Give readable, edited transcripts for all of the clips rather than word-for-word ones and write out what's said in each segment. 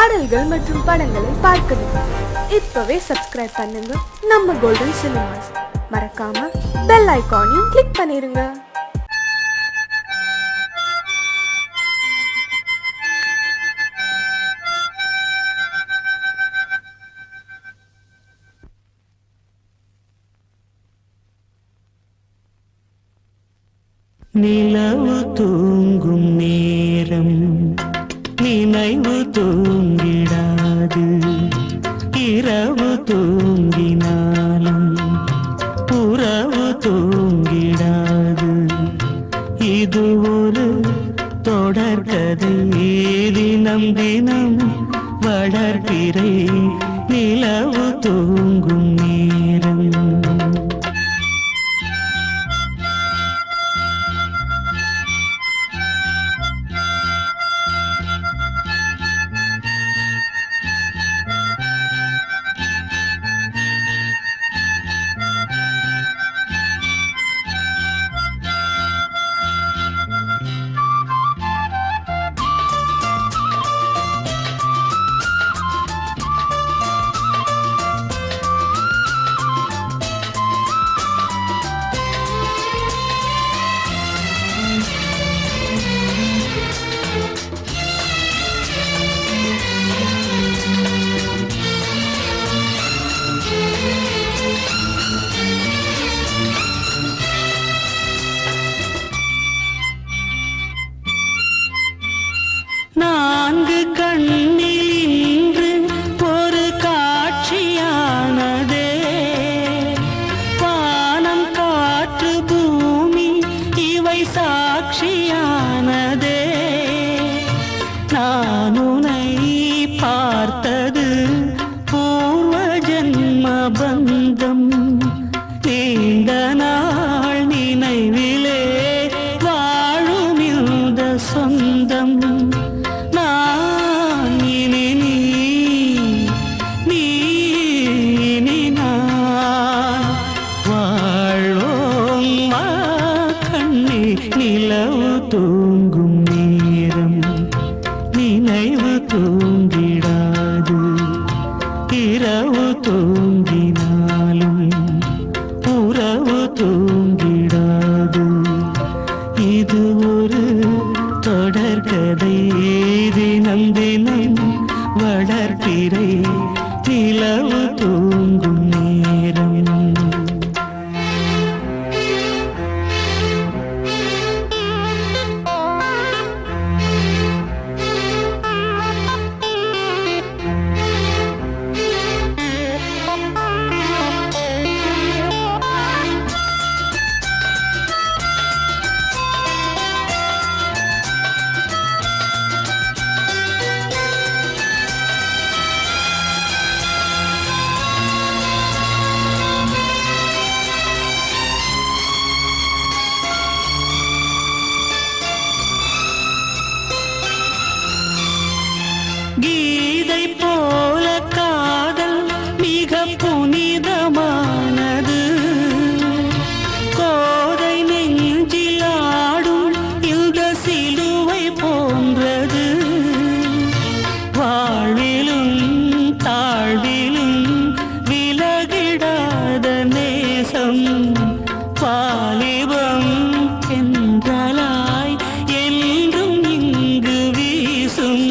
பாடல்கள் மற்றும் படங்களை பார்க்கணுமா? இப்பவே சப்ஸ்கிரைப் பண்ணுங்க நம்ம கோல்டன் சினிமாஸ். மறக்காம பெல் ஐகானையும் கிளிக் பண்ணிருங்க. நிலவு தூங்கும் நேரம் நினைவு தூங்கிடாது, இரவு தூங்கினாலும் உறவு தூங்கிடாது. இது ஒரு தொடர்கதை, தினம் தினம் வளர்பிறை நிலவு தூங்கும் நேரம். நான்கு கண்ணின்று ஒரு காட்சியானதே, வானம் காற்று பூமி இவை சாட்சியானதே. நான் உன்னை பார்த்தது பூர்வ ஜன்ம பந்தம், நீண்ட நாள் நினைவிலே வாழும் இந்த சொந்தம். நிலவு தூங்கும் நேரம் நினைவு தூங்கிடாது, இரவு தூங்கினாலும் உறவு தூங்கிடாது. இது ஒரு தொடர்கதை, தினம் தினம் வளர்பிறை நிலவு தூங்கும் நேரம். கீதை போல காதல் மிக புனிதமானது, கோதை நெஞ்சில் ஆடும் இந்த சிலுவை போன்றது. வாழ்விலும் தாழ்விலும் விலகிடாத நேசம், வாலிபம் என்றலாய் என்றும் இங்கு வீசும்.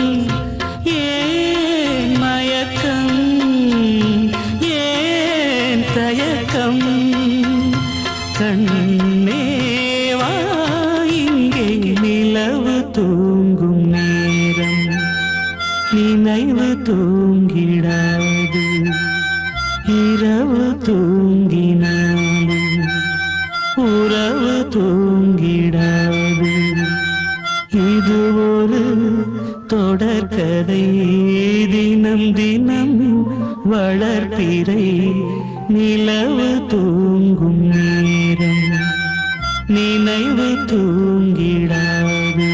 ஏன் மயக்கம், ஏன் தயக்கம், கண்ணேவா இங்கே நிலவு தூங்கும் நேரம் நினைவு தூங்கிடாது, இரவு தூங்கினாலும் உறவு தூங்கிடாது. இது ஒரு தொடர்கதை, தினம் தினம் வளர்பிறை நிலவு தூங்கும் நேரம் நினைவு தூங்கிடாது.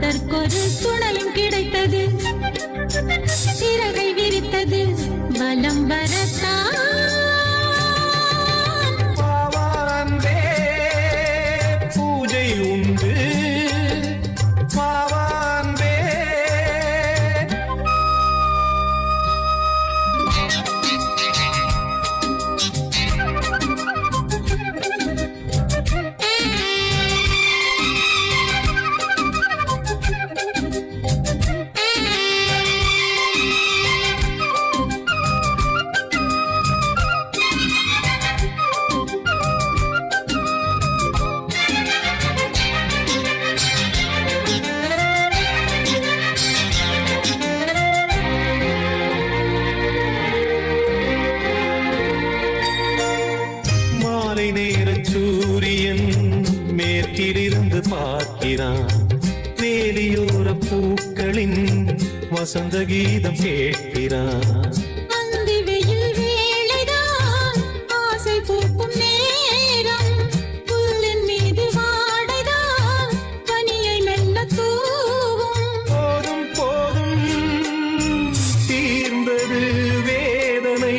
அதற்கொரு துணையும் கிடைத்தது. சிறகை விரித்தது பலம் வரத்தான். பூஜை உண்டு பாவான்பே. சூரியன் மேற்கிலிருந்து பார்க்கிறான். வேலியோர பூக்களின் வசந்த கீதம் கேட்கிறான். அந்தி வெயில் வேளைதான் ஆசை பூக்கும் நேரம். புல்லின் மீது வாடைதான் பனியை மெல்ல தூவும். போதும் போதும் தீர்ந்தது வேதனை.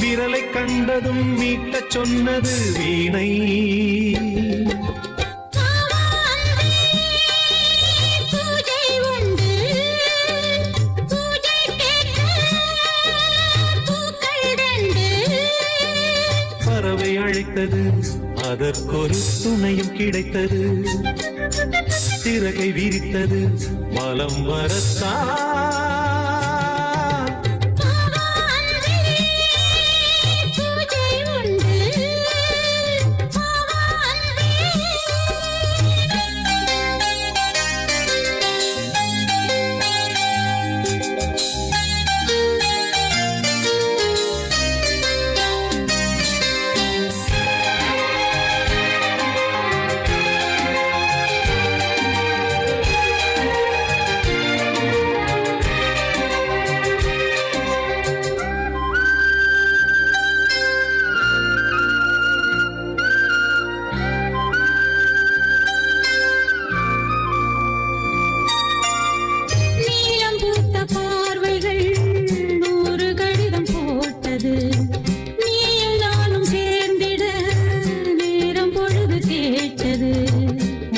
விரலை கண்டதும் மீட்டச் சொன்னது வீணை. பூஜை உண்டு பூஜை பூக்கள் ரெண்டு. பறவை அழைத்தது அதற்கொரு துணையும் கிடைத்தது. சிறகை விரித்தது மலம் வரத்தான்.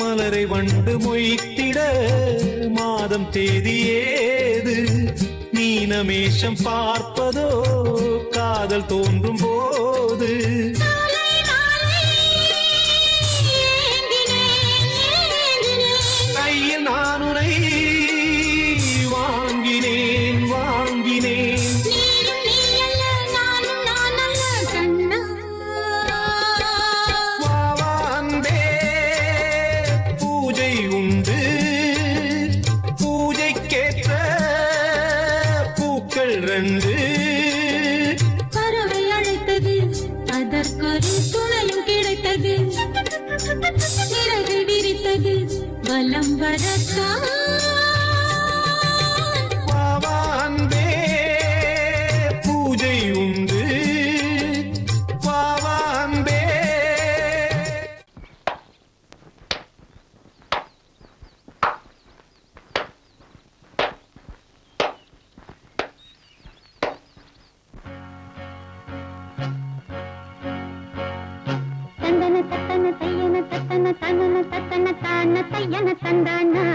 மலரை வண்டு மொய்த்திட மாதம் தேதி ஏது? நீனமேஷம் பார்ப்பதோ காதல் தோன்றும் போது. கையில் நானுரை வாங்கினேன் வாங்கினேன். பூஜை உண்டு பூஜைக்கேற்ற பூக்கள் ரெண்டு. பறவை அழைத்தது அதற்கொரு துணையும் கிடைத்தது. சிறகு விரித்தது வலம் வரத்தான். பூஜை உண்டு பாவான்பே. தந்தன தத்தன தையன தத்தன தனன தத்தன தான தையன தந்தானா.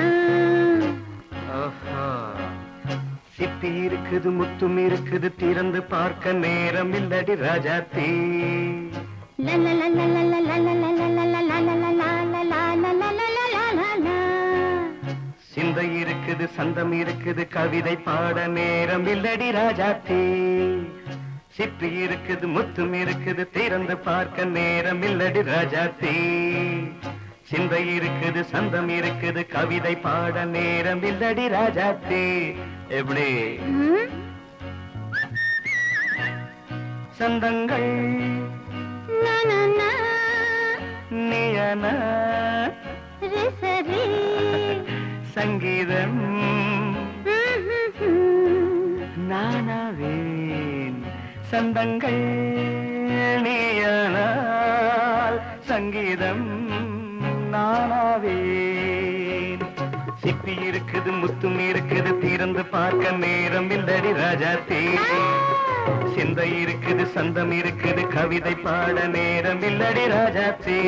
சிப்பி இருக்குது முத்தும் இருக்குது திறந்து பார்க்க நேரம் இல்லடி ராஜாத்தி. சிந்தை இருக்குது சந்தம் இருக்குது கவிதை பாட நேரம் இல்லடி ராஜாத்தி. சிப்பி இருக்குது முத்தும் இருக்குது திறந்து பார்க்க நேரம் இல்லடி ராஜாத்தி. சிந்தை இருக்குது சந்தம் இருக்குது கவிதை பாட நேரம் இல்லடி ராஜாத்தி. எப்படி சந்தங்கள் நீயன சங்கீதம் நானாவேன். சந்தங்கள் நீயனால் சங்கீதம் நானாவேன். சிப்பி இருக்குது முத்தும் இருக்குது திறந்து பார்க்க நேரம் இல்லடி ராஜாத்தே. சிந்தை இருக்குது சந்தம் இருக்குது கவிதை பாட நேரம் இல்லடி ராஜாத்தே.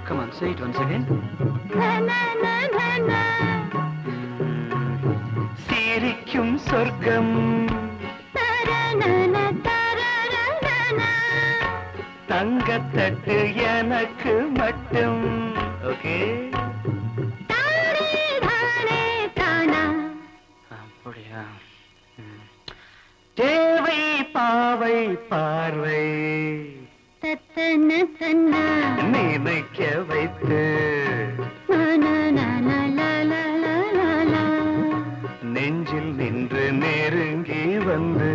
Come on, say it once again. சிரிக்கும் சொர்க்கம் தங்கத்தட்டு எனக்கு மட்டும். ஓகே, அப்படியா? தேவை பாவை பார்வை நினைக்க வைத்து நெஞ்சில் நின்று நெருங்கி வந்து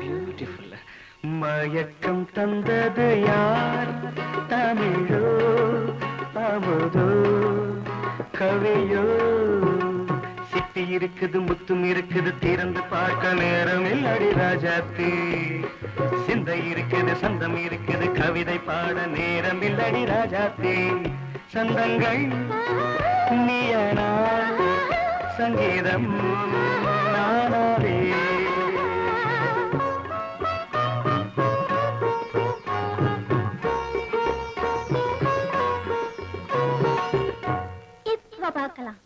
பியூட்டிஃபுல். மயக்கம் தந்தது யார்? தமிழோ அமுதோ கவியோ? சிப்பி இருக்குது முத்தும் இருக்குது திறந்து பார்க்க நேரம் இல்லடி ராஜாத்தே. சிந்தை இருக்குது சந்தம் இருக்குது கவிதை பாட நேரம் இல்லடி ராஜாத்தே. சந்தங்கள் நீயனா சங்கீதம் நானாவே. இப்ப பார்க்கலாம்.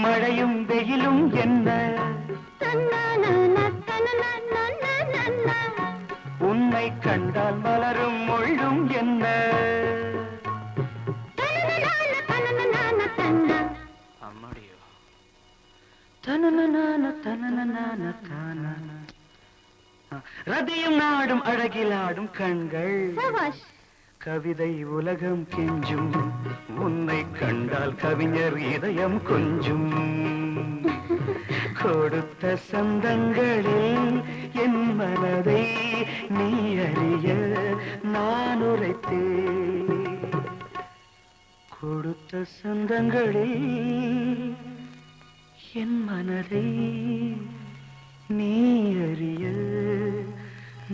மழையும் வெயிலும் என்ன உன்னை கண்டால் மலரும் மொழியும் என்ன? அம்மாடியோ ரதியும் நாடும் அழகிலாடும் கண்கள் கவிதை உலகம் கெஞ்சும். உன்னை கண்டால் கவிஞர் இதயம் கொஞ்சும். கொடுத்த சந்தங்களில் என் மனதை நீ அறிய நான் உரைத்தேன். கொடுத்த சந்தங்களில் என் மனதை நீ அறிய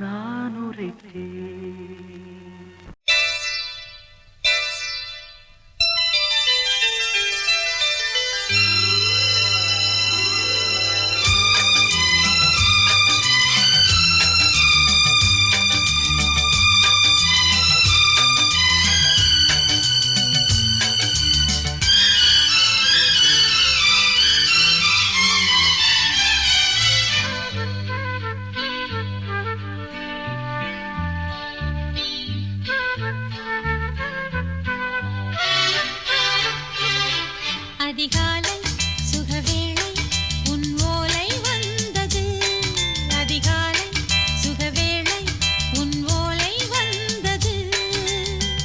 நான் உரைத்தேன். அதிகாலை சுகவேளை உன் ஓலை வந்தது. அதிகாலை சுகவேளை உன் ஓலை வந்தது.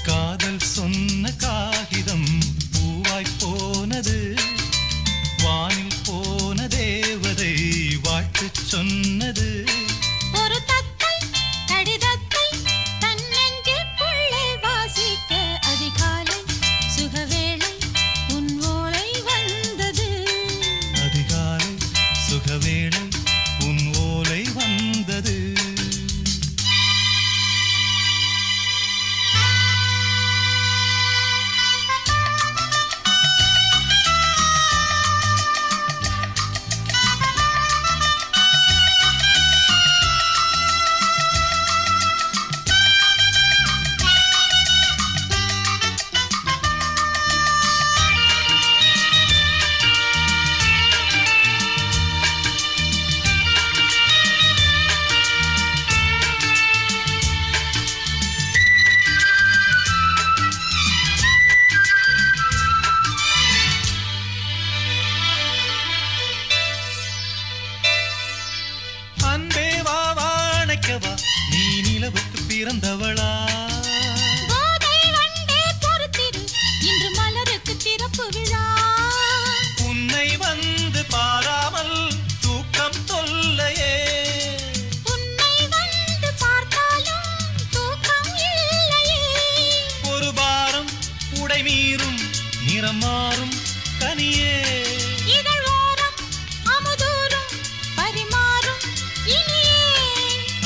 காதல் சொன்ன காகிதம் பூவாய் போனது. வானில் போன தேவதை வாழ்த்து சொன்னது. ஒரு தத்தை கடிதத்தை தன் நெஞ்சுக்குள்ளே வாசிக்க அதிகாலை சுகவேளை உன் ஓலை வந்தது. பரிமாறும் கனியே இதழ் ஓரம் அமுதூரும் பரிமாறும் இனியே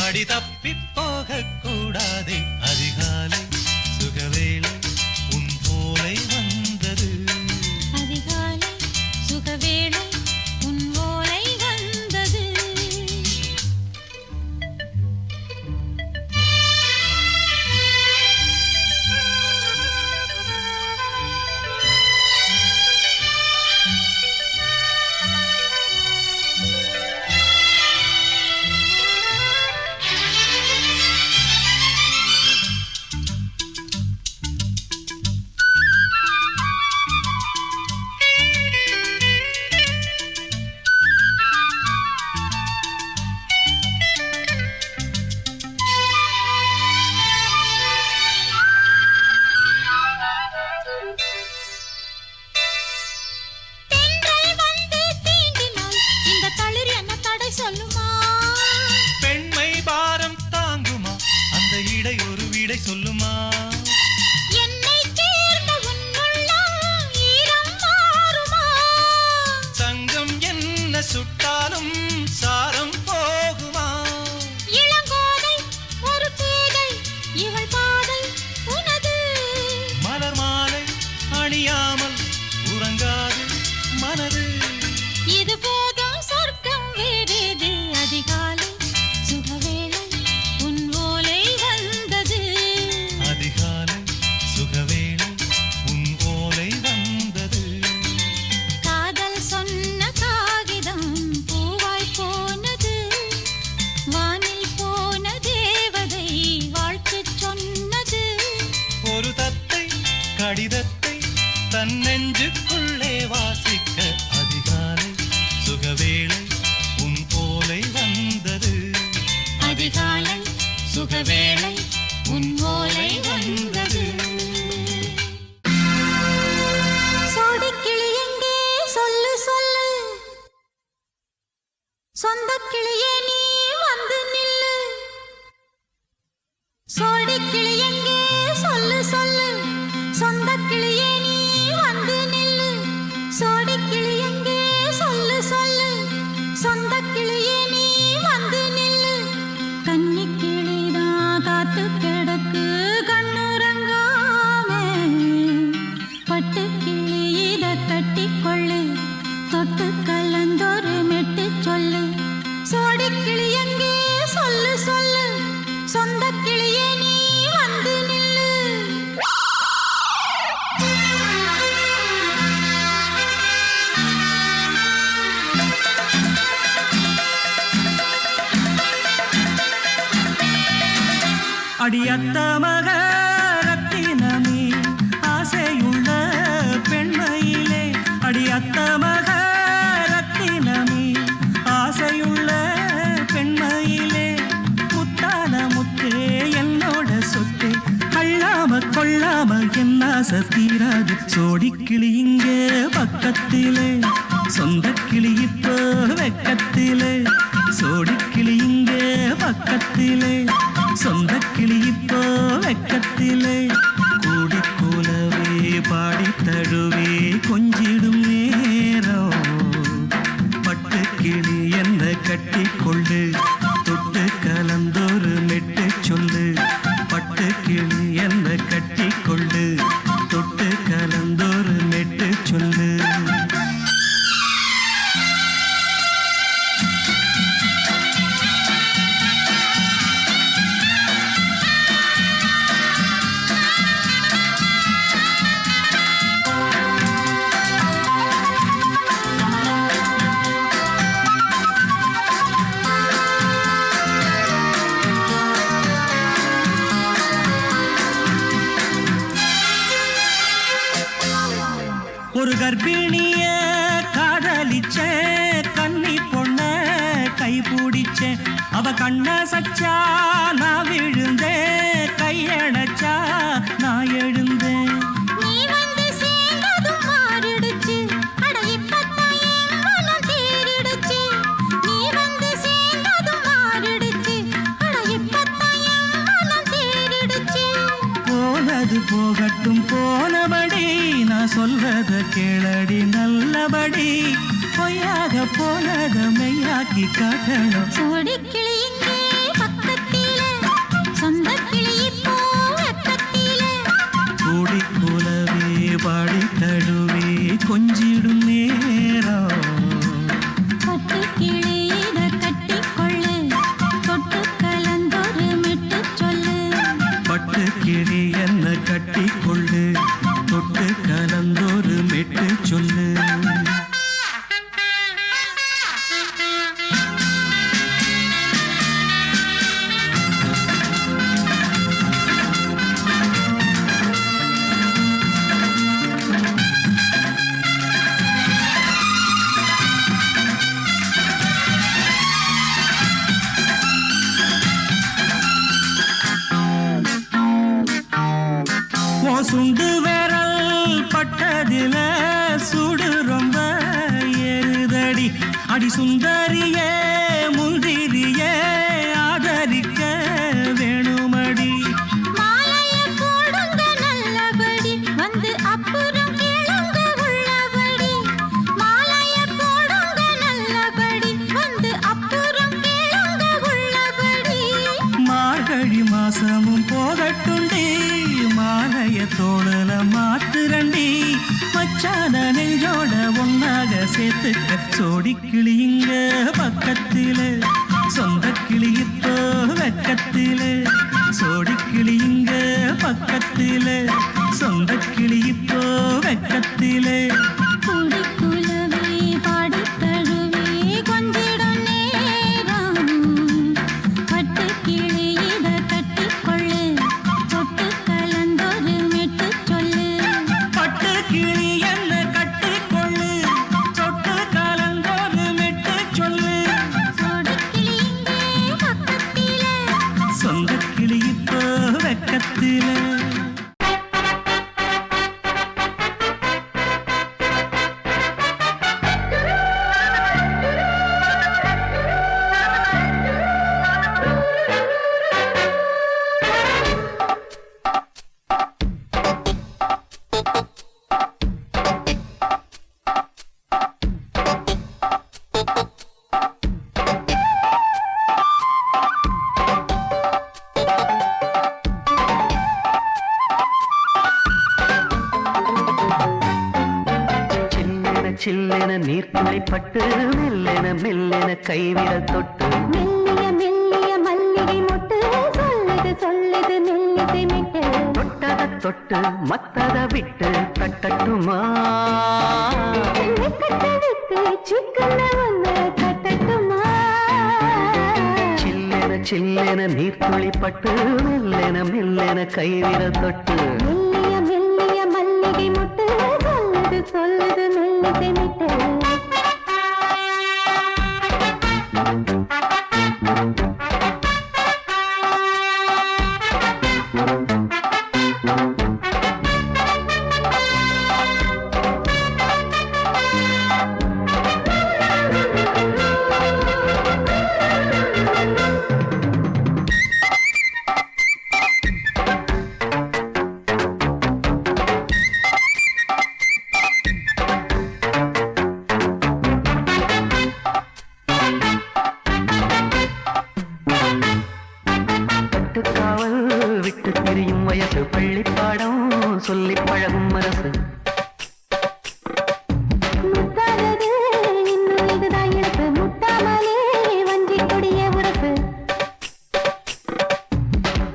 அடி தப்பி போக கூடாதே அதிகாலை சுகவேளை உன் போலை வந்தது அதிகாலை சுகவேளை உன் ஓலை வந்தது தென்றல் வந்து தீண்டினால் இந்த தளிர் என்ன தடை சொல்லுமா பெண்மை பாரம் தாங்குமா அந்த இடை ஒரு விடை சொல்லுமா என்னை சேர்ந்த உன்னுள்ளம் ஈரம் மாறுமா சங்கம் என்ன சுட்டாலும் சாரம் போகுமா இளங்கோதை ஒரு பேதை இவள் பாதை உனது மலர் மாலை அணியாமல் உறங்காது மனது இது போதும் சொர்க்கம் வேறேது அதிகாலை சுகவேளை உன் ஓலை வந்தது அதிகாலை சுகவேளை உன் ஓலை வந்தது காதல் சொன்ன காகிதம் பூவாய் போனது வானில் போன தேவதை வாழ்த்து சொன்னது ஒரு தத்தை கடிதத்தை தன் நெஞ்சுக்குள்ளே வாசிக்க அதிகாலை சுகவேளை உன் ஓலை வந்தது அதிகாலை சுகவேளை உன் ஓலை வந்தது சோடிக்கிளி எங்கே சொல்லு சொல்லு சொந்த கிளியே நீ வந்து நில்லு சோடிக்கிளி எங்கே சொல்லு சொல்லு சொந்த கிளியே நீ வந்து நில்லு சோடிக்கிளி எங்கே சொல்லு சொல்லு சொந்த கிளியே நீ வந்து நில்லு கன்னி கிளிதான் காத்து கிடக்கு கண்ணுறங்காமே பட்டு கிளி இத கட்டிக்கொள்ளு தொட்டு கலந்தொரு மெட்டு சொல்லு சோடி கிளி எங்கே சொல்லு சொல்லு சொந்த கிளியே நீ வந்து நில்லு அடியத்த மக ரத்தினமே ஆசையுள்ள பெண்மையிலே அடியத்த மக ரத்தினமே ஆசையுள்ள பெண்மையிலே முத்தான முத்தே என்னோட சொத்து அள்ளாம கொள்ளாம என்ன சத்தீராது சோடிக்கிளி இங்கே பக்கத்திலே சொந்த கிளி இப்போ வெக்கத்திலே சோடிக்கிளி இங்கே பக்கத்திலே சொந்த கிளி இப்போ வெக்கத்திலே கூடிக்கூலவே பாடி தழுவே கொஞ்சிடும் நேரம் பட்டு கிளி என்ன கட்டிக்கொள்ளு தொட்டு கலந்தொரு மெட்டு சொல்லு பட்டு கிளி என்ன கட்டிக்கொள்ளு தொட்டு கலந்தொரு மெட்டு சொல்லு ஒரு கர்ப்பிணிய காதலிச்ச கன்னி பொண்ண கை பிடிச்ச அவ கண்ண சச்சா நான் விழுந்தேன் கையடைச்சா நான் எழுந்தேன் நீ வந்து சேர்ந்ததும் மாறிடுச்சு அட இப்பத்தான் என் மனம் தேறிடுச்சு நீ வந்து சேர்ந்ததும் மாறிடுச்சு அட இப்பத்தான் என் மனம் தேறிடுச்சு போனது போகட்டும் போனபடி நான் சொல்றத கேளடி நல்லபடி பொய்யாக போனத மெய்யாக்கி காட்டணும். சோடி கிளி இங்கே பக்கத்திலே, சொந்த கிளி இப்போ வெக்கத்திலே. கூடி கூலவே பாடி தழுவே கொஞ்சிடும் நேரம். பட்டு கிளி இத கட்டிக்கொள்ளு, தொட்டு கலந்தொரு மெட்டு சொல்லு. பட்டு கிளி என்ன கட்டிக்கொள்ளு, தொட்டு கலந்தொரு மெட்டு சொல்லு. சுண்டு விரல் பட்டதில சுடு ரொம்ப ஏறுதடி. அடி சுந்தரியே முந்திரியே ஆதரிக்க வேணுமடி. மாலைய போடுங்க நல்லபடி, வந்து அப்புறம் கேளுங்க உள்ளபடி. மாலைய போடுங்க நல்லபடி, வந்து அப்புறம் கேளுங்க உள்ளபடி. மார்கழி மாசமும் போகட்டுண்டி, மாலைய தோழல மாத்துரண்டி. மச்சான நெஞ்சோட ஒன்னாக சேர்த்துக்க. சோடி கிளியுங்க பக்கத்தில, சொந்த கிளி இப்போ வெக்கத்தில. சோடி கிளியுங்க பக்கத்தில, சொந்த கிளி இப்போ வெக்கத்தில. கூடி குலவே பாடி தழுவே கொஞ்சிடும் நேரம். பட்டு கிளி இத கட்டிக்கொள்ளு, தொட்டு கலந்தொரு மெட்டு சொல்லு. பட்டு கிளி என்ன கட்டிக்கொள்ளு, சொட்டு கலந்தொரு மெட்டு சொல்லு. சோடி கிளி இங்கே பக்கத்திலே, சொந்த கிளி இப்போ வெக்கத்தில. சில்லென நீர்த்துளை பட்டு மெல்லென மெல்லென கைவிரல் தொட்டு. மெல்லிய மெல்லிய மல்லிகை மொட்டு சொல்லுது சொல்லுது மெல்லிசை மிட்டு. தொட்டத தொட்டு மத்தத விட்டு தட்டட்டுமா? வெக்கத்தவிட்டு சிக்கன ஒன்று கட்டட்டுமா? சில்லென சில்லென நீர்த்துளி பட்டு மெல்லென மெல்லென கைவிரல் தொட்டு. மெல்லிய மெல்லிய மல்லிகை மொட்டு சொல்லுது சொல்லுது மெல்லிசை மிட்டு. காவல் விட்டு திரியும் வயசு, பள்ளிப்பாடம் சொல்லி பழகும் மனசு. முத்தாதது இன்னும் இதுதான் இழப்பு, முட்டாமலே வஞ்சி கொடிய உறப்பு.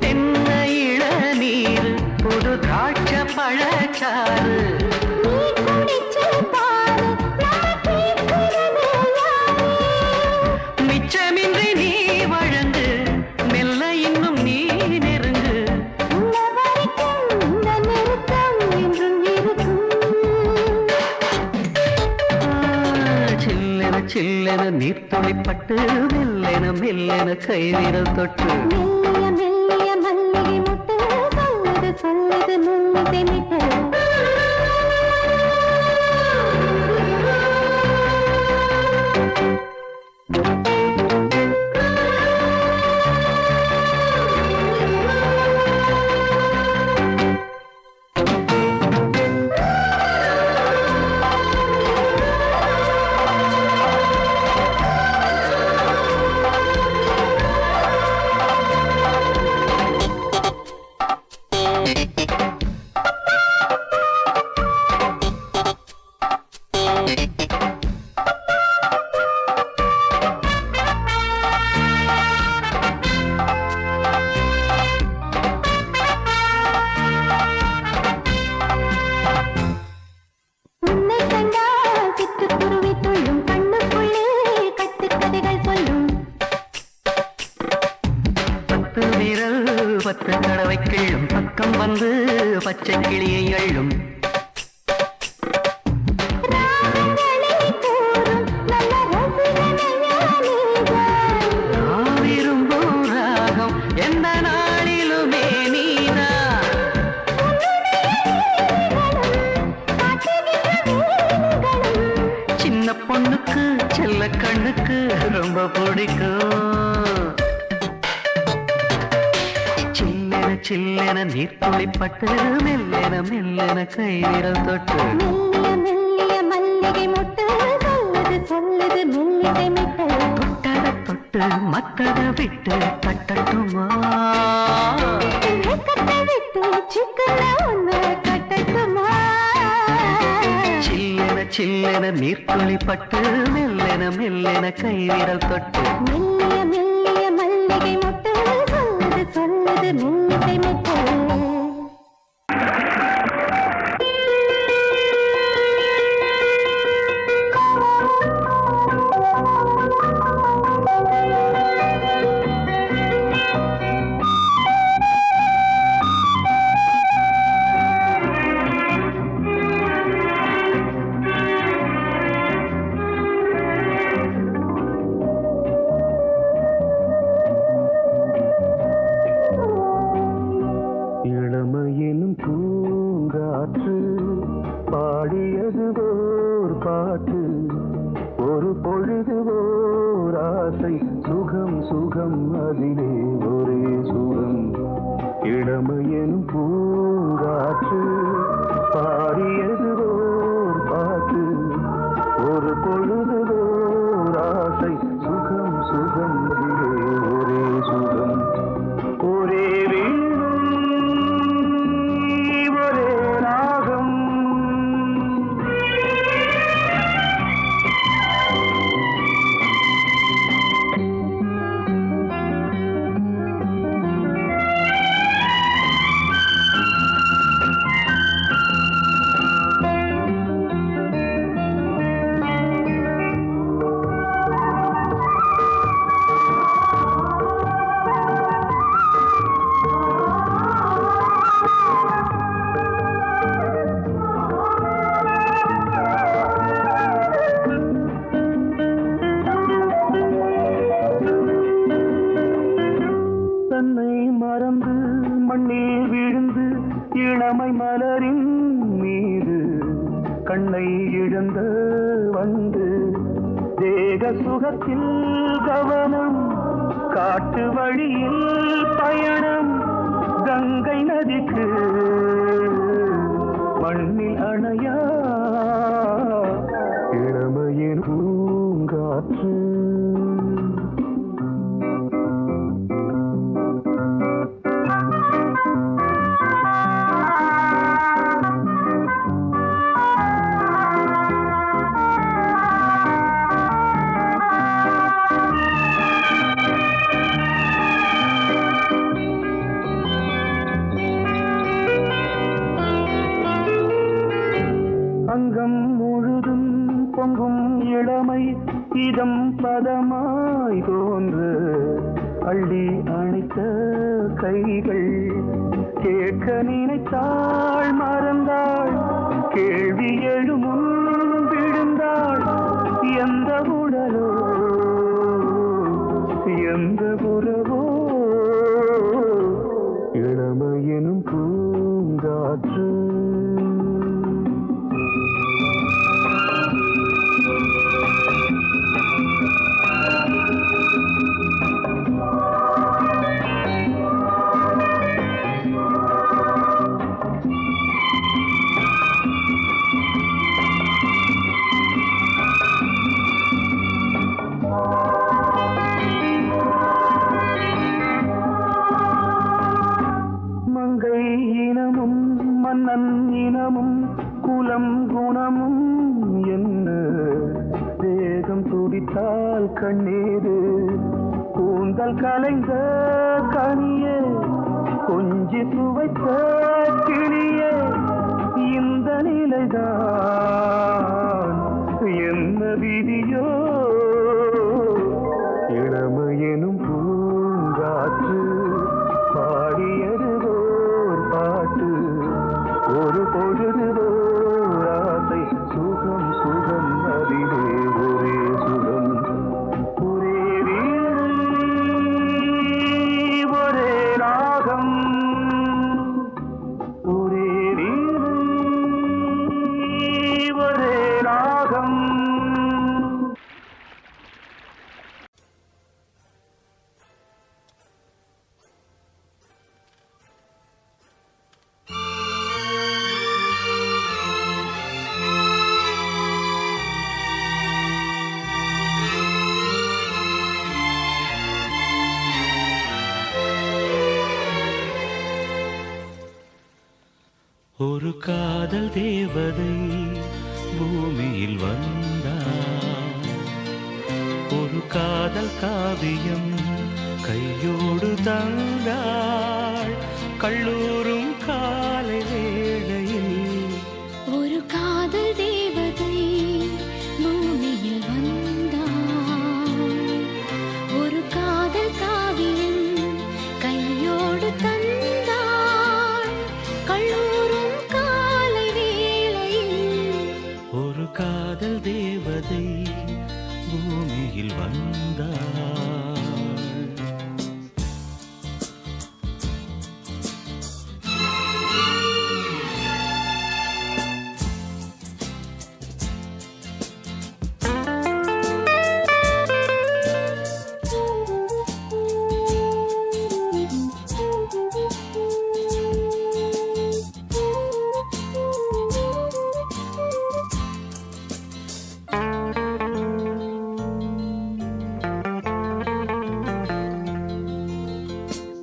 தென்ன இளநீர் புது திராட்ச பழச்சாறு. நீ குடிச்சு பாரு, நான் கேட்கிறது யாரு? மிச்சமின்றி நீ வழங்கு, மெல்ல இன்னும் நீ நெருங்கு. உள்ள வரைக்கும் இந்த நெருக்கம் என்றும் இருக்கும். சில்லென சில்லென நீர்த்துளி பட்டு மெல்லென மெல்லென கைவிரல் தொட்டு. மெல்லிய மெல்லிய மல்லிகை மொட்டு சொல்லுது சொல்லுது மெல்லிசை மிட்டு. வந்து பச்சை கிளியை அள்ளும். நான் விரும்பும் ராகம் எந்த நாளிலுமே நீதான். சின்ன பொண்ணுக்கு செல்ல கண்ணுக்கு ரொம்ப பிடிக்கும். சில்லென சில்லென நீர்த்துளிப்பட்டு மெல்லென மெல்லென கை விரல் தொட்டு மல்லிகை மொட்டு சொல்லுது சொல்லுது மெல்லிசை மிட்டு தொட்டத தொட்டு மத்தத விட்டு கட்டட்டுமா? கட்டை விட்டு சிக்கன ஒன்று கட்டட்டுமா? சில்லென சில்லென நீர்த்துளிப்பட்டு மெல்லென மெல்லென கை விரல் தொட்டு மெல்லிய மெல்லிய மல்லிகை மொட்டு சொல்லுது சொல்லுது மெல்லிசை மிட்டு இளமையினும் பூங்காற்று பாடியது ஓர் பாட்டு, ஒரு பொழுது ஓர் ஆசை, சுகம் சுகம் அதிலே ஒரே சுகம். இளமையினும் பூங்காற்று பாடியது ஓர் பாட்டு, ஒரு பொழுது ஓர் ஆசை, சுகம் சுகம் அதிலே ஒரே சுகம். ஒரே தன்னை மறந்து மண்ணில் விழுந்து இளமை மலரின் மீது கண்ணை இழந்த வந்து தேக சுகத்தில் கவனம், காட்டு வழியில் பயணம், கங்கை நதிக்கு மண்ணில் அணையா இளமையின் பூங்காற்று. அங்கம் முழுதும் பொங்கும் இளமை இதம் பதமாய் தோன்று, அள்ளி அணைத்த கைகள் கேட்க நினைத்தாள் மறந்தாள், கேள்வி எழுமுன் விழுந்தாள். எந்த உடலோ எந்த உறவோ இளமையினும் பூங்காற்று. மங்கை இனமும் மன்னன் இனமும் குலம் குணமும் என்ன, தேகம் துடித்தால் கண்ணீரு கூந்தல் கலைந்த கனியே, கொஞ்சி துவைத்த கிளியே, இந்த நிலைதான் என்ன விதியோ? இளமையெனும் பூங்காற்று பாடியது ஓர் பாட்டு, ஒரு காதல் தேவதை பூமியில் வந்தாள். ஒரு காதல் காவியம் கையோடு தந்தாள். கல்லூரும் காலை வேளையில் ஒரு காதல் தேவதை பூமியில் வந்தாள். ஒரு காதல் காவியம் கையோடு தந்தாள். கல்லூரும் காலை வேளையில் ஒரு காதல் தேவதை பூமியில் வந்தாள்.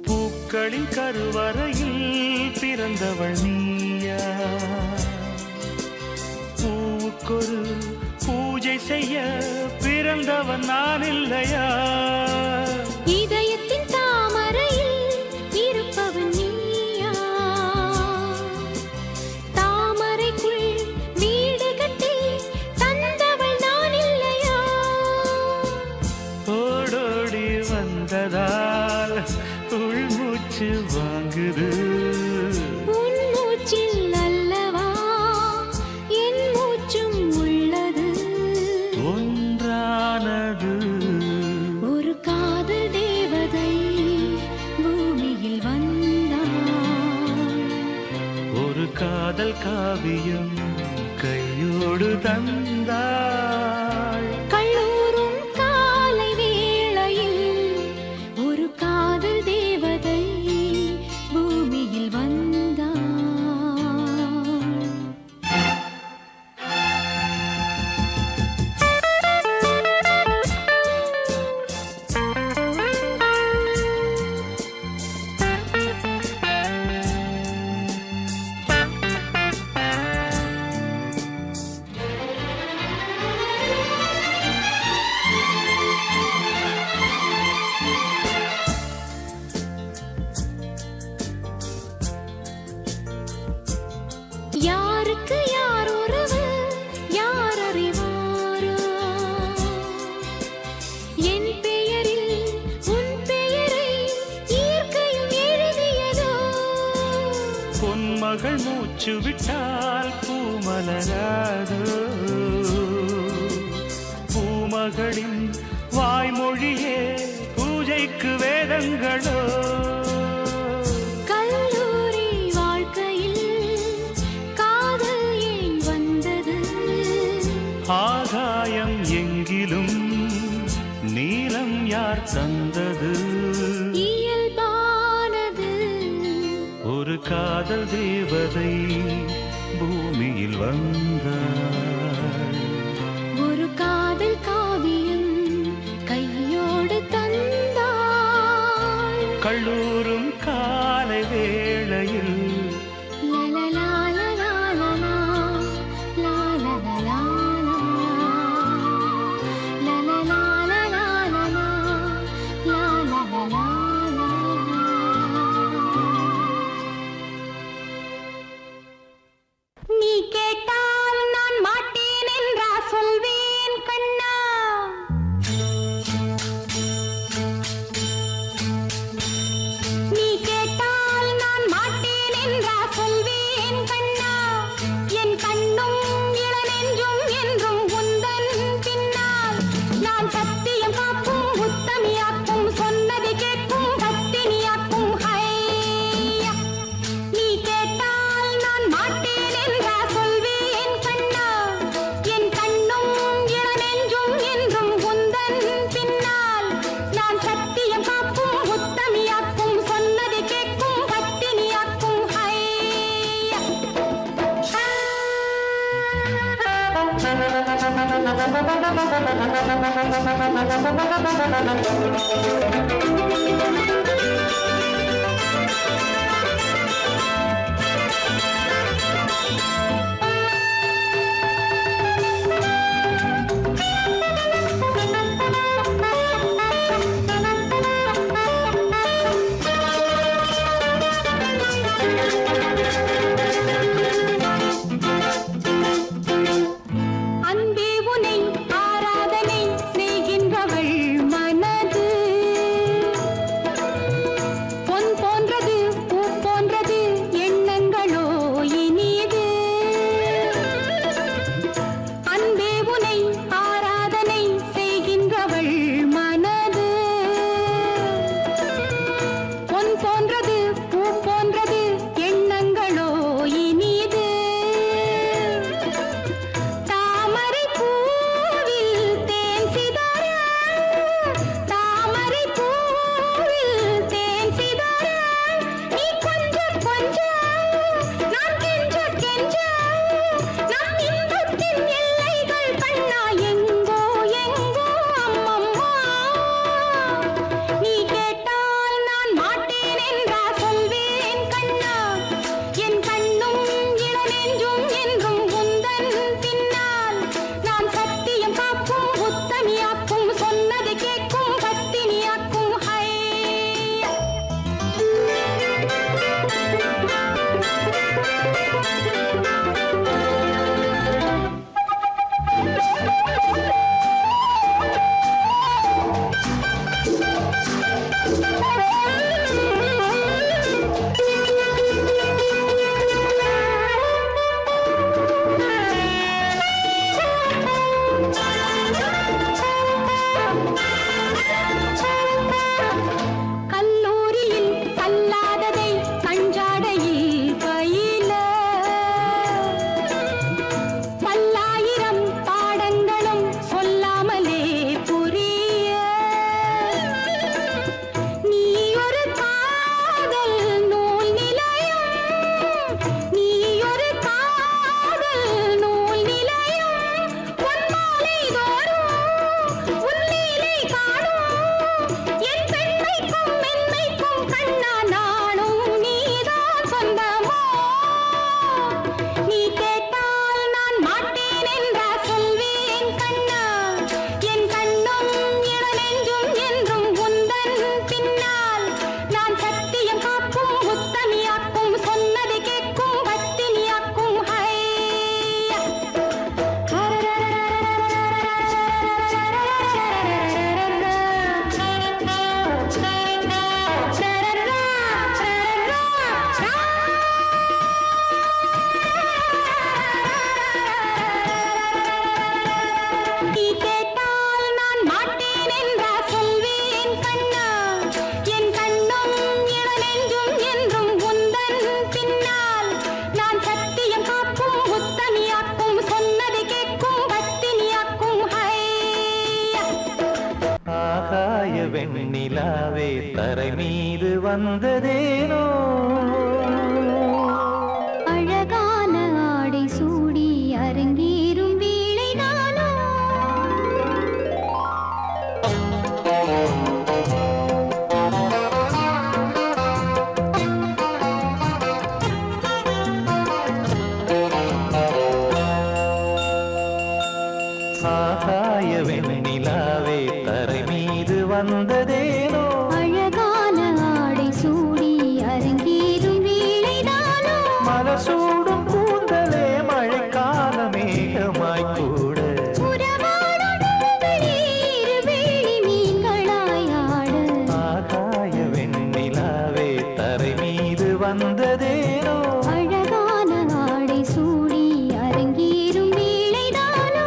பூக்களின் கருவறையில் பிறந்தவள் நீயா? பூவுக்கொரு பூஜை செய்ய பிறந்தவன் நான் இல்லையா? இதயத்தின் தாமரையில் இருப்பவன் நீயா? தாமரைக்குள் வீடு கட்டி தந்தவள் நான் இல்லையா? ஓடோடி வந்ததால் உள்மூச்சு வாங்குது. உன் மூச்சில் அல்லவா என் மூச்சும் உள்ளது. ஒன்றானது ஒரு காதல் தேவதை பூமியில் வந்தாள். ஒரு காதல் காவியம் கையோடு தந்தாள். கல்லூரும் காலை வேளையில் ஒரு காதல் தேவதை பூமியில் வந்தாள். யாருக்கு யார் உறவு யார் அறிவாரோ? என் பெயரில் உன் பெயரை இயற்கையும் எழுதியதோ? பொன்மகள் மூச்சு விட்டால் பூமலராதோ? பூமகளின் வாய்மொழியே பூஜைக்கு வேதங்களோ? கல்லூரி வாழ்க்கையில் காதல் ஏன் வந்தது? ஆகாயம் எங்கிலும் நீலம் யார் தந்தது? இயல்பானது ஒரு காதல் தேவதை பூமியில் வந்தாள். ஒரு காதல் காவியம் கையோடு தந்தாள். கல்லூரும் காலை வேளையில் லலலாலலாலலா, லாலலலாலலா, லலலாலலாலலா, லாலலலாலலா. நீ கேட்டால் நான் மாட்டேன் என்றா சொல்வேன் கண்ணா? நீ கேட்டால் நான் மாட்டேன் என்றா சொல்வேன் கண்ணா? என் கண்ணும் இளநெஞ்சும் என்றும் உந்தன் பின்னால். நான் சத்தியம் காக்கும் உத்தமியாக்கும் சொன்னதை கேட்கும் பத்தினியாக்கும் ஹையா. நீ கேட்டால் நான் மாட்டேன் என்றா சொல்வேன் கண்ணா? என் கண்ணும் இளநெஞ்சும் என்றும் உந்தன் பின்னால். நான் சத்தியம் காக்கும் உத்தமியாக்கும் சொன்னதை கேட்கும் பத்தினியாக்கும் ஹையா. வெண்ணிலாவே தரை மீது வந்ததேனோ அழகான ஆடை சூடி அரங்கேறும் வேளைதானோ ஆகாய வெண்ணிலாவே தரை மீது வந்ததேனோ அழகான ஆடை சூடி அரங்கேறும் வேளைதானோ மலர் சூடும் கூந்தலே மழைக்கால மேகமாய் கூட உறவாடும் நீர் வெளி மீன்களாய் ஆட ஆகாய வெண்ணிலாவே தரை மீது வந்ததேனோ அழகான ஆடை சூடி அரங்கேறும் வேளைதானோ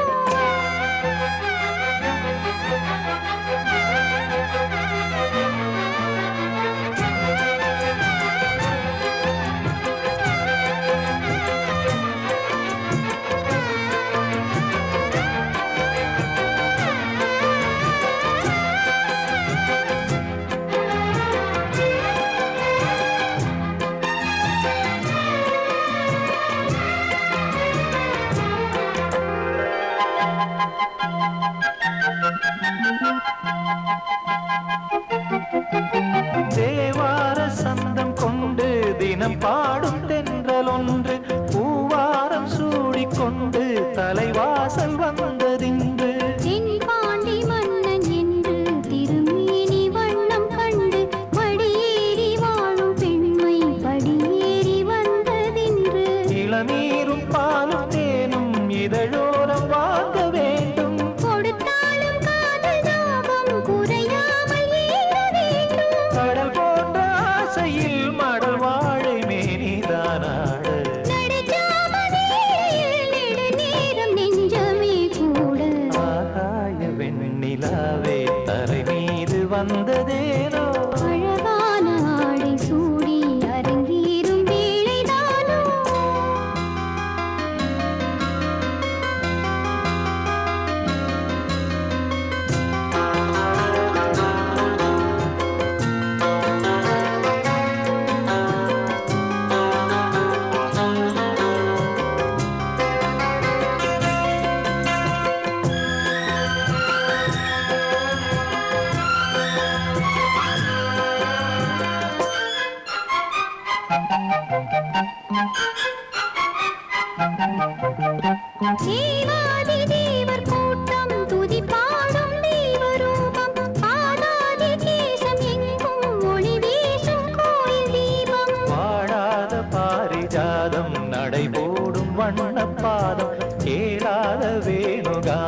தேவார சந்தம் கொண்டு தினம் பாடும் தென்றல் ஒன்று பூவாரம் சூடிக்கொண்டு தலைவாசல் வந்ததின்று தென்பாண்டி மன்னன் என்று திருமேனி வண்ணம் கண்டு படியேறி வாழும் பெண்மை படியேறி வந்ததின்று இளநீரும் பாலும் தேனும் இதழோரம் வாங்க வேண்டும் கொடுத்தாலும் காதல் தாபம் குறையாமல் ஏற வேண்டும் கடல் போன்ற ஆசையில் மடல் வாழை மேனிதானாட நடுச்சாமவேளையில் நெடுநேரம் நெஞ்சமே கூட ஆகாய வெண்ணிலாவே தரை மீது வந்ததேனோ அழகான ஆடை சூடி அரங்கேறும் வேளைதானோ தேவாதி தேவர் கூட்டம் துதி பாடும் தெய்வரூபம் பாதாதி தேசம் எங்கும் ஒளி வீசும் கோயில் தீபம் வாழாத பாரிஜாதம் நடைபோடும் வண்ணப்பாதம் கேளாத வேணுகா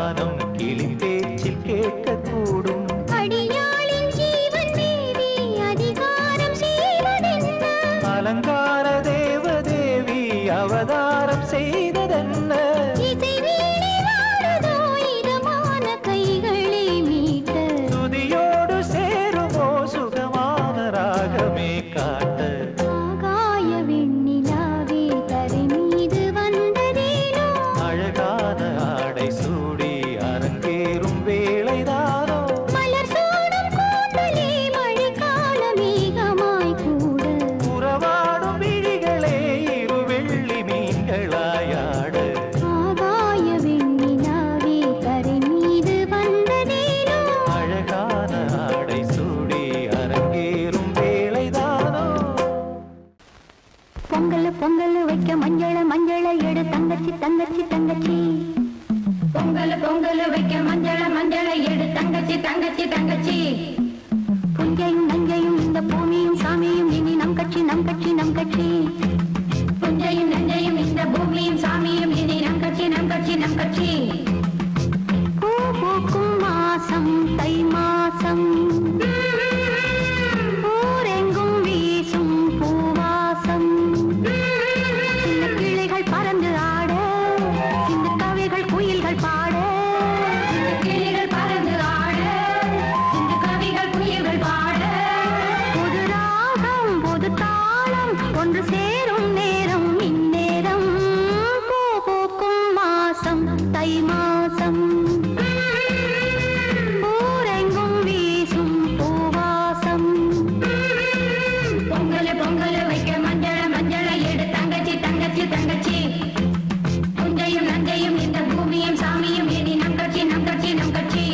பொங்கல் வைக்க மஞ்சள மஞ்சள எடு தங்கச்சி தங்கச்சி தங்கச்சி புஞ்சையும் நஞ்சையும் இந்த பூமியும் சாமியும் இனி நம் கட்சி நம் கட்சி நம் கட்சி புஞ்சையும் நஞ்சையும் இந்த பூமியும் சாமியும் இனி நம் கட்சி நம் கட்சி நம் கட்சி பூ பூக்கும் மாசம் தை மாசம் ஊரெங்கும் வீசும் பூவாசம் சின்ன கிளைகள் பறந்து ஆட சின்ன கவிகள் குயில்கள் பாட சின்ன கிளைகள் பறந்து ஆட சின்ன கவிகள் குயில்கள் பாட புது ராகம் புது தாளம் ஒன்று சேரும் நேரம் இந்நேரம் பூ பூக்கும் மாசம் தை மாசம் ஊரெங்கும் வீசும் பூவாசம் பொங்கல் பொங்கல் வைக்க மஞ்சள மஞ்சள எடு தங்கச்சி தங்கச்சி தங்கச்சி புஞ்சையும் நஞ்சையும் இந்த பூமியும் சாமியும் இனி நம் கட்சி நம் கட்சி நம் கட்சி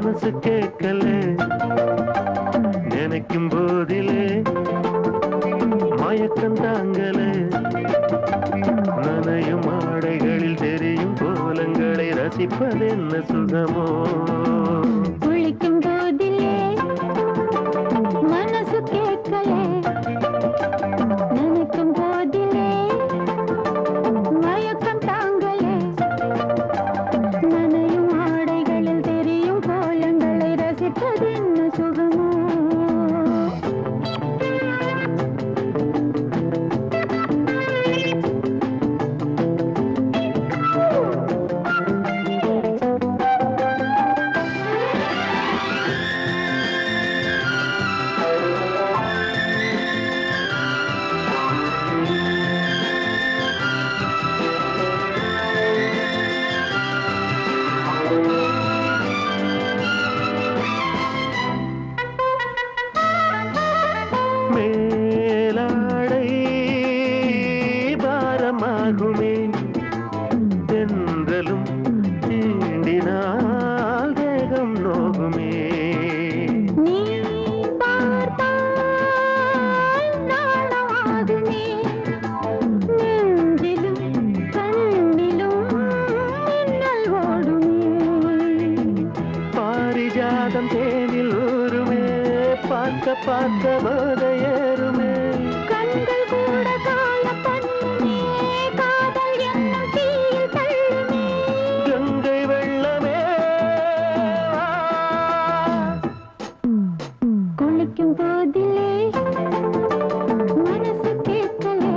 மனசு கேட்கல நினைக்கும் போதிலே மயக்கம் தாங்கல நனையும் ஆடைகளில் தெரியும் கோலங்களை ரசிப்பதென்ன சுகமோ குளிக்கும் போதிலே மனசு கேட்கலே நினைக்கும் போதிலே மயக்கம் தாங்கலே நனையும் ஆடைகளில் தெரியும் கோலங்களை ரசிப்பதென்ன சுகமோ மேலாடை பாரமாகுமே தென்றலும் தீண்டினால் தேகம் நோகுமே நீ பார்த்தால் நாணமாகுமே நெஞ்சிலும் கண்ணிலும் மின்னல் ஓடுமே பாரிஜாதம் தேனில் ஊருமே பார்க்க பார்க்க போதையேறுமே கண்கள் கூட காய பண்ணுமே காதல் என்னும் தீயில் தள்ளுமே கங்கை வெள்ளமே குளிக்கும் போதிலே மனசு கேட்கலே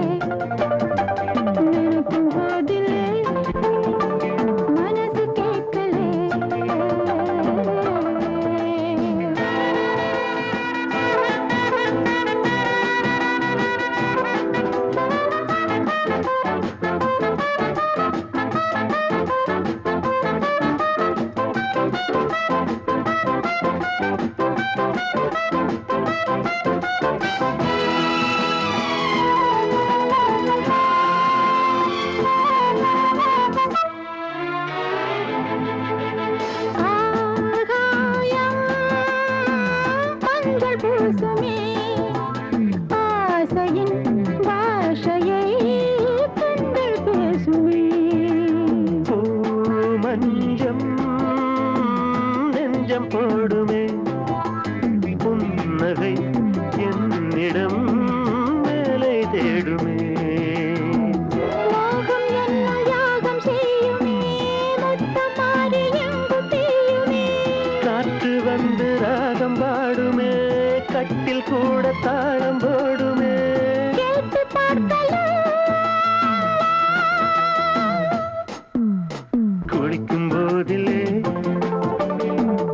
நினைக்கும் போதிலே மனசு கேட்கலே ஆகாயம் மஞ்சள் பூசுமே ஆசையின் பாஷையை கண்கள் பேசுமே மஞ்சம் நெஞ்சம் போடுமே புன்னகை என்னிடம் மேலே தேடுமே மோகம் என்னும் யாகம் செய்யுமே முத்தமாரி எங்கும் தீயுமே காற்று வந்து ராகம் பாடுமே கட்டில் கூட தாளம் போடுமே கேட்டு பார்க்கலாம் குளிக்கும் போதிலே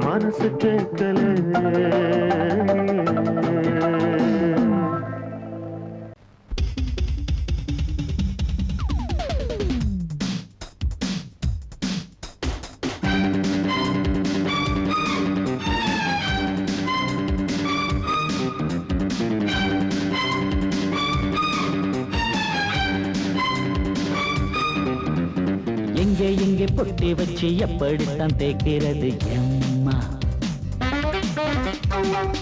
மனசு கேட்கல எங்கே எங்கே பொட்டி வச்சு எப்படித்தான் தேய்க்கிறது எம்மா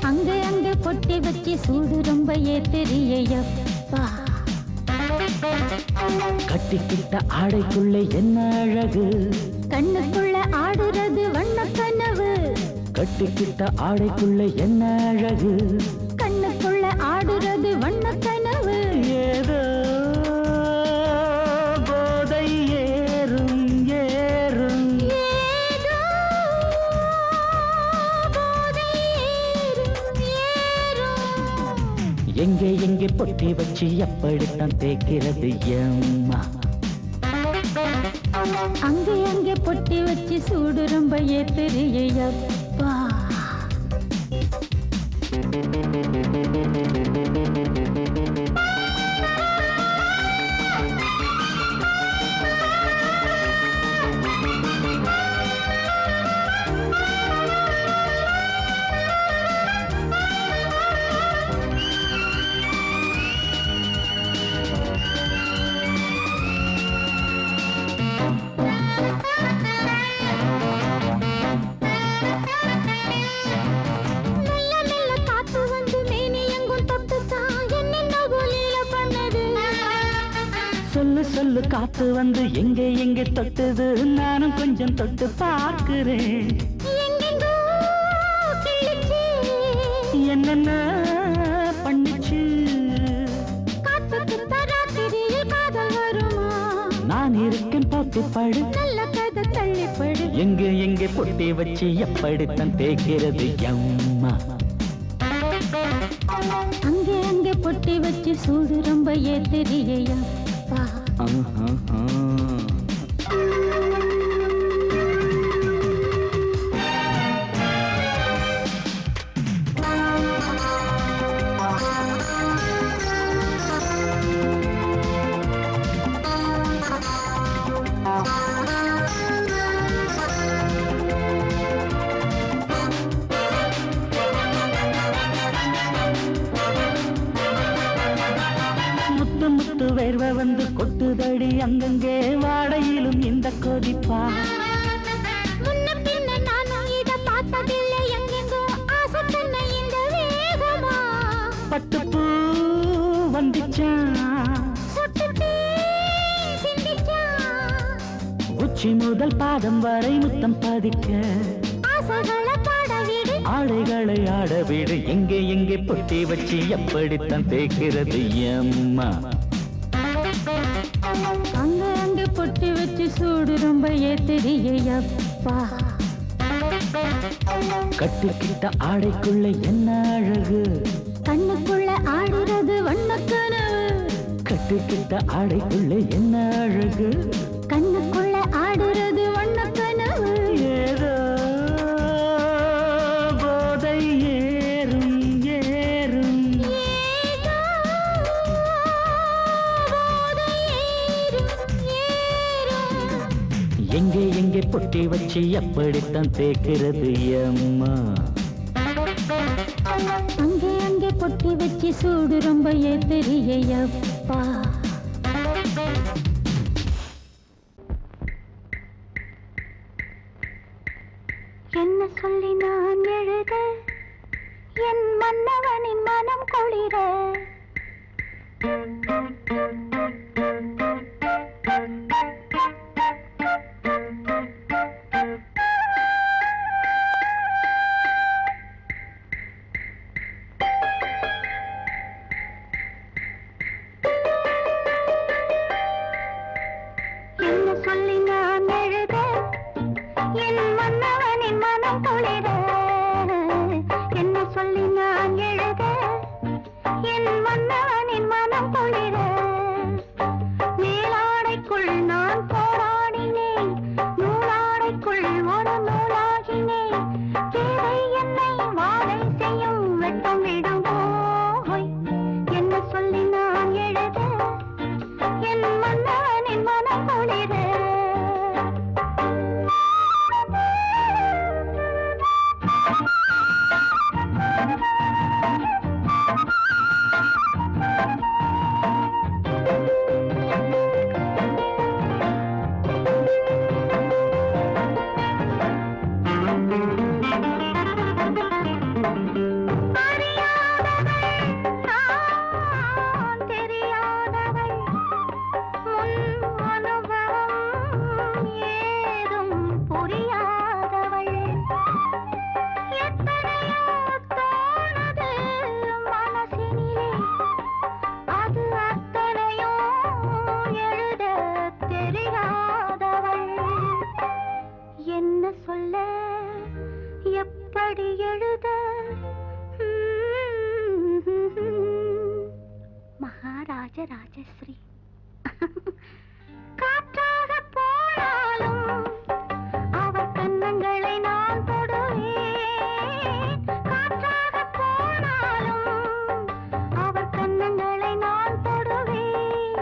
அங்க அங்க பொட்டி வச்சு சூடு ரொம்ப ஏத்தெரியப்பா கட்டிக்கிட்ட ஆடைக்குள்ளே என்ன அழகு கண்ணுக்குள்ள ஆடுறது வண்ண கனவு கட்டிக்கிட்ட ஆடைக்குள்ளே என்ன அழகு கண்ணுக்குள்ள ஆடுறது வண்ண கனவு ஏதோ போதை ஏறும் ஏறும் ஏதோ போதை ஏறும் ஏறும் எங்கே எங்கே பொட்டி வச்சு எப்படித்தான் தேய்க்கிறது எம்மா அங்கே அங்கே பொட்டி வச்சு சூடு ரொம்ப ஏத்தெரியப்பா சொல்லு காத்து வந்து எங்கே எங்கே தொட்டுது நானும் கொஞ்சம் தொட்டு பார்க்கிறேன் எங்கெங்கோ கிழிச்சு என்னென்ன பண்ணிச்சு காத்துக்கு தராத்திரியில் காதல் வருமா நான் இருக்கேன் பார்த்து படு நல்ல கதை தள்ளிப்படு எங்கே எங்கே பொட்டி வச்சு எப்படித்தான் தேய்க்கிறது எம்மா அங்கே அங்கே பொட்டி வச்சு சூடு ரொம்ப ஏத்தெரியையா முத்து முத்து வேர்வை வந்து கொட்டுதடி அங்கங்கே வாடையிலும் இந்த கொதிப்பா முன்ன பின்ன நானும் இத பார்த்ததில்லை எங்கெங்கோ ஆசை தன்னை இந்த வேகமா பட்டுப்பூ வந்துச்சான் சுட்டுட்டே சிந்திச்சான் உச்சி முதல் பாதம் வரை முத்தம் பதிக்க ஆசைகளை பாட விடு ஆடைகளை ஆட வீடு எங்கே எங்கே பொட்டி வச்சு எப்படித்தான் தேய்க்கிறது எம்மா அங்க அங்க பொட்டி வச்சு சூடு ரொம்ப ஏத்தெரியப்பா கட்டிக்கிட்ட ஆடைக்குள்ள என்ன அழகு கண்ணுக்குள்ள ஆடுறது வண்ணக்கனவு கட்டிக்கிட்ட ஆடைக்குள்ள என்ன அழகு கண்ணுக்குள்ள ஆடுறது வண்ணக்கனவு ஏதோ போதை ஏறும் ஏறும் ஏதோ போதை ஏறும் ஏறும் எங்கே எங்கே பொட்டி வச்சு எப்படித்தான் தேய்க்கிறது எம்மா அங்கே அங்கே பொட்டி வச்சு சூடு ரொம்ப ஏத்தெரியப்பா என்ன சொல்லி நான் எழுத என் மன்னவனின் மனம் குளிர என்ன சொல்லி நான் எழுத என் மன்னவனின் மனம் குளிர என்ன சொல்லி நான் எழுத என் மன்னவனின் மனம் குளிர மேலாடைக்குள் நான் போராடினேன் நூலாடைக்குள் ஒரு நூலாகினேன் தேவை என்னை வாழை செய்யும் வெட்டம் விடும் போய் என்ன சொல்லி நான் எழுத என் மன்னவனின் மனம் குளிர சொல்ல எப்படி எழுத மகாராஜ ராஜஸ்ரீ காற்றாக போனாலும் அவர் கன்னங்களை நான் தொடுவேன் காற்றாக போனாலும் அவர் கன்னங்களை நான் தொடுவேன்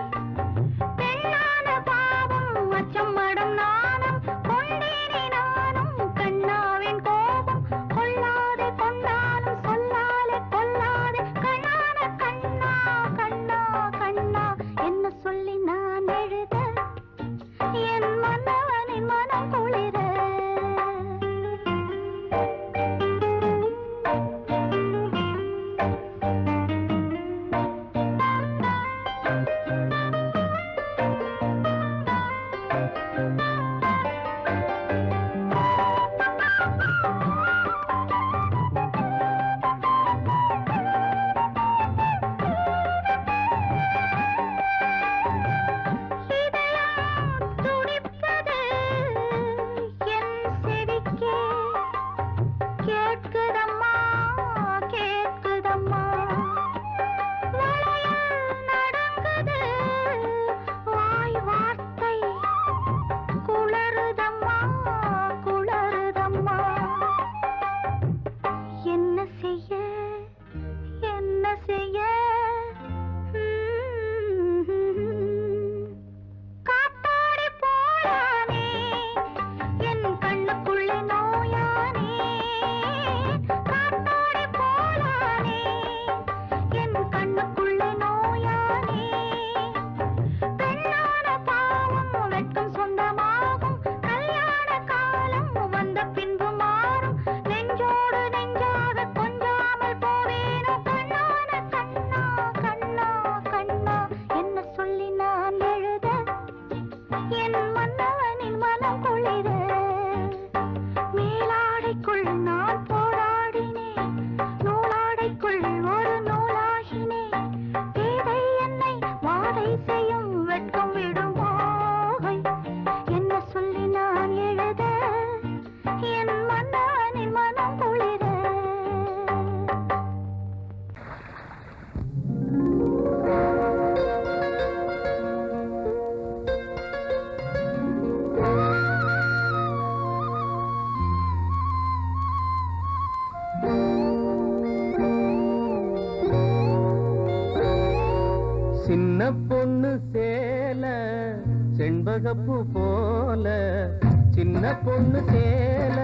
பெண்ணான பாவம் அச்சம் மடம் நாணம் கொண்டேனே நானும் கண்ணாவின் கோபம் கொள்ளாதே கொண்டாலும் சொல்லாலே கொல்லாதே கண்ணான கண்ணா கண்ணா கண்ணா என்ன சின்ன பொண்ணு சேல செண்பகப்பூ போல, சின்ன பொண்ணு சேல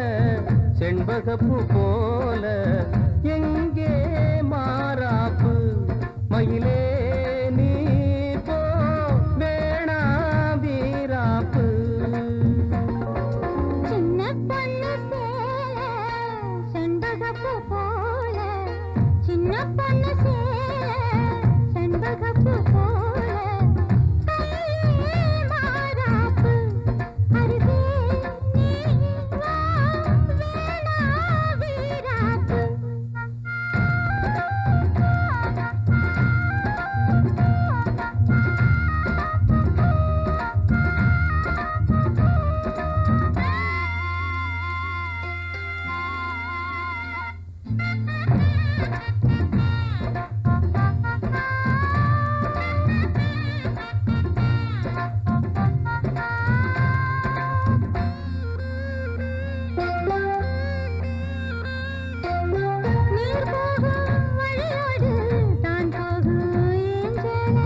செண்பகப்பூ போல, எங்கே மாறாப்பு மயிலே நீ போ வேணா வீராப்பு. சின்ன பொண்ணு சேல செண்பகப்பூ போல, சின்ன பொண்ணு சேல செண்பகப்பூ போல, கையே மாறாப்பு அருகே நீ வா வேணா வீராப்பு. நீர் போகும் வழியோடு தான் போகும் ஏஞ்சல,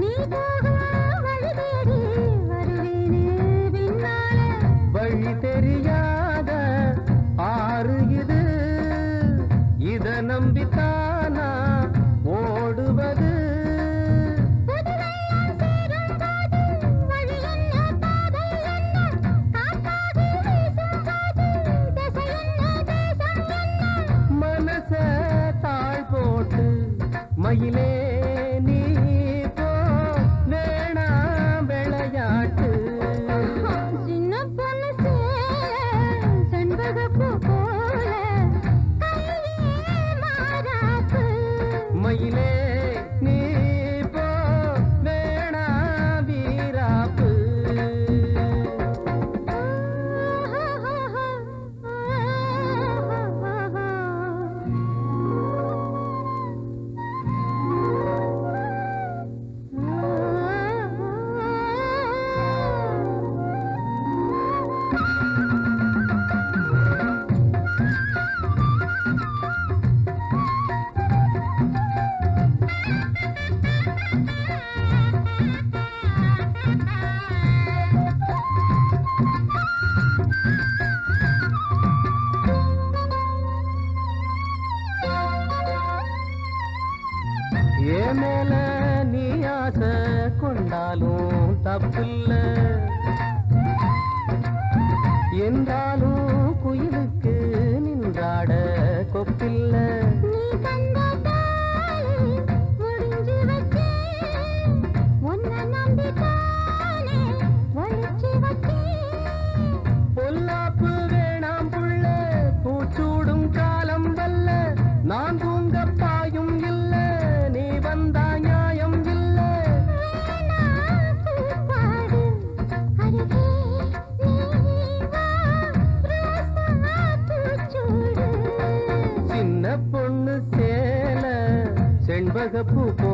நீ போகும் வழி தேடி வருவேனே பின்னால. வழி தெரியாத ஆறு இது, இத நம்பித்தானா ஓடுவது. புதுவெள்ளம் சேரும்போது வழி என்ன பாதை என்ன, காத்தாகி வீசும்போது திசை என்ன தேசம் என்ன. மனச தாழ் போட்டு மயிலே நீ போ வேணா விளையாட்டு. சின்ன பொண்ணு சேல செண்பகப்பூ போல, கையே மாறாப்பு மயிலே நீ போ வேணா வீராப்பு. ஏ மேல நீ ஆசை கொண்டாலும் தப்பில்ல, என்றாலும் குயிலுக்கு நின்றாட கொப்பில்ல. நீ கண்ட தாலி முடிஞ்சு வச்சேன், உன்னை நம்பித்தானே ஒளிச்சு வச்சேன். பொல்லாப்பு வேணாம் புள்ள, பூச்சூடும் காலம் வல்ல, நான் தூங்க பாயும் இல்ல, நீ வந்தா நியாயம் இல்ல. வேணா பூப்பாடு அருகே நீ வா ரோசா பூச்சூடு. சின்ன பொண்ணு சேல செண்பகப்பூ போ